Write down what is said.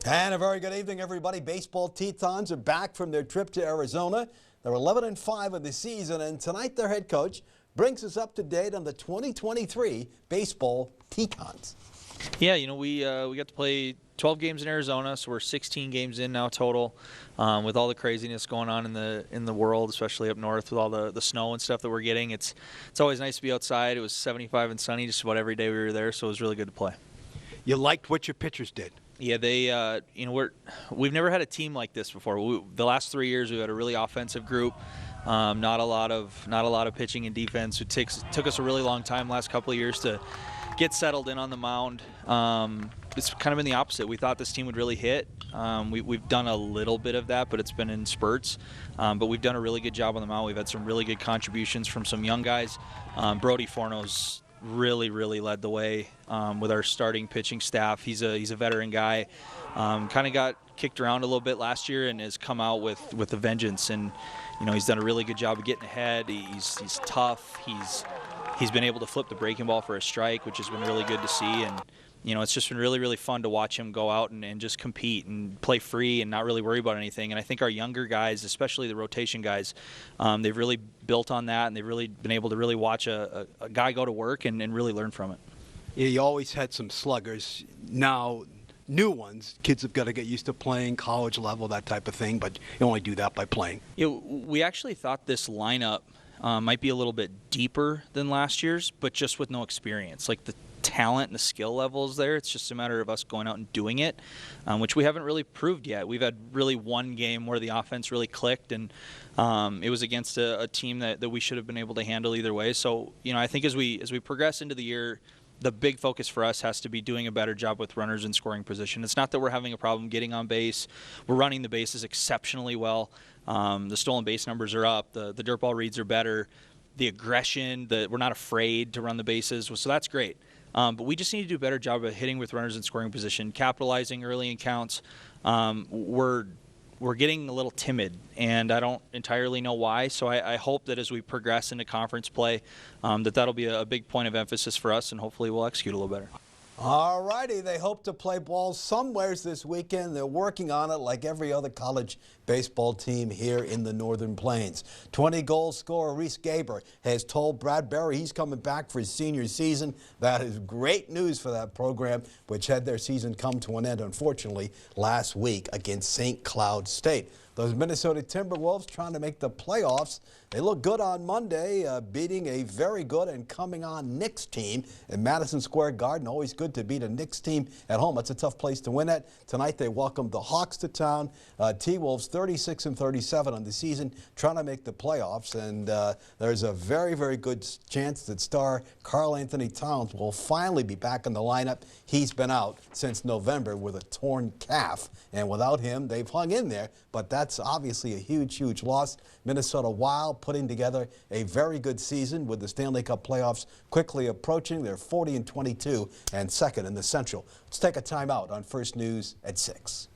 And a very good evening, everybody. Baseball Tetons are back from their trip to Arizona. They're 11-5 of the season, and tonight their head coach brings us up to date on the 2023 Baseball Tetons. Yeah, we got to play 12 games in Arizona, so we're 16 games in now total. With all the craziness going on in the world, especially up north with all the snow and stuff that we're getting, it's always nice to be outside. It was 75 and sunny just about every day we were there, so it was really good to play. You liked what your pitchers did? Yeah, they, we've never had a team like this before. The last 3 years we've had a really offensive group. Not a lot of pitching and defense. It took us a really long time last couple of years to get settled in on the mound. It's kind of been the opposite. We thought this team would really hit. We've done a little bit of that, but it's been in spurts. But we've done a really good job on the mound. We've had some really good contributions from some young guys. Brody Forno's really led the way with our starting pitching staff. He's a veteran guy. Kind of got kicked around a little bit last year and has come out with a vengeance. And he's done a really good job of getting ahead. He's tough. He's been able to flip the breaking ball for a strike, which has been really good to see. And it's just been really fun to watch him go out and just compete and play free and not really worry about anything. And I think our younger guys, especially the rotation guys, they've really built on that, and they've really been able to really watch a guy go to work and really learn from it. Yeah, you always had some sluggers. Now, new ones, kids have got to get used to playing college level, that type of thing, but you only do that by playing. We actually thought this lineup might be a little bit deeper than last year's, but just with no experience. Like the talent and the skill levels there, it's just a matter of us going out and doing it, which we haven't really proved yet. We've had really one game where the offense really clicked, and it was against a team that we should have been able to handle either way. So I think as we progress into the year, the big focus for us has to be doing a better job with runners in scoring position. It's not that we're having a problem getting on base. We're running the bases exceptionally well. The stolen base numbers are up. The dirt ball reads are better. The aggression, we're not afraid to run the bases, so that's great. But we just need to do a better job of hitting with runners in scoring position, capitalizing early in counts. We're getting a little timid, and I don't entirely know why. So I hope that as we progress into conference play, that'll be a big point of emphasis for us, and hopefully we'll execute a little better. All righty, they hope to play ball somewheres this weekend. They're working on it like every other college baseball team here in the Northern Plains. 20-goal scorer Reese Gaber has told Brad Berry he's coming back for his senior season. That is great news for that program, which had their season come to an end, unfortunately, last week against St. Cloud State. Those Minnesota Timberwolves trying to make the playoffs. They look good on Monday, beating a very good and coming on Knicks team in Madison Square Garden. Always good to beat a Knicks team at home. That's a tough place to win at. Tonight they welcome the Hawks to town. T-Wolves 36-37 on the season, trying to make the playoffs. And there's a very good chance that star Karl Anthony Towns will finally be back in the lineup. He's been out since November with a torn calf. And without him, they've hung in there. But that's obviously a huge loss. Minnesota Wild putting together a very good season with the Stanley Cup playoffs quickly approaching. They're 40-22 and second in the Central. Let's take a timeout on First News at 6.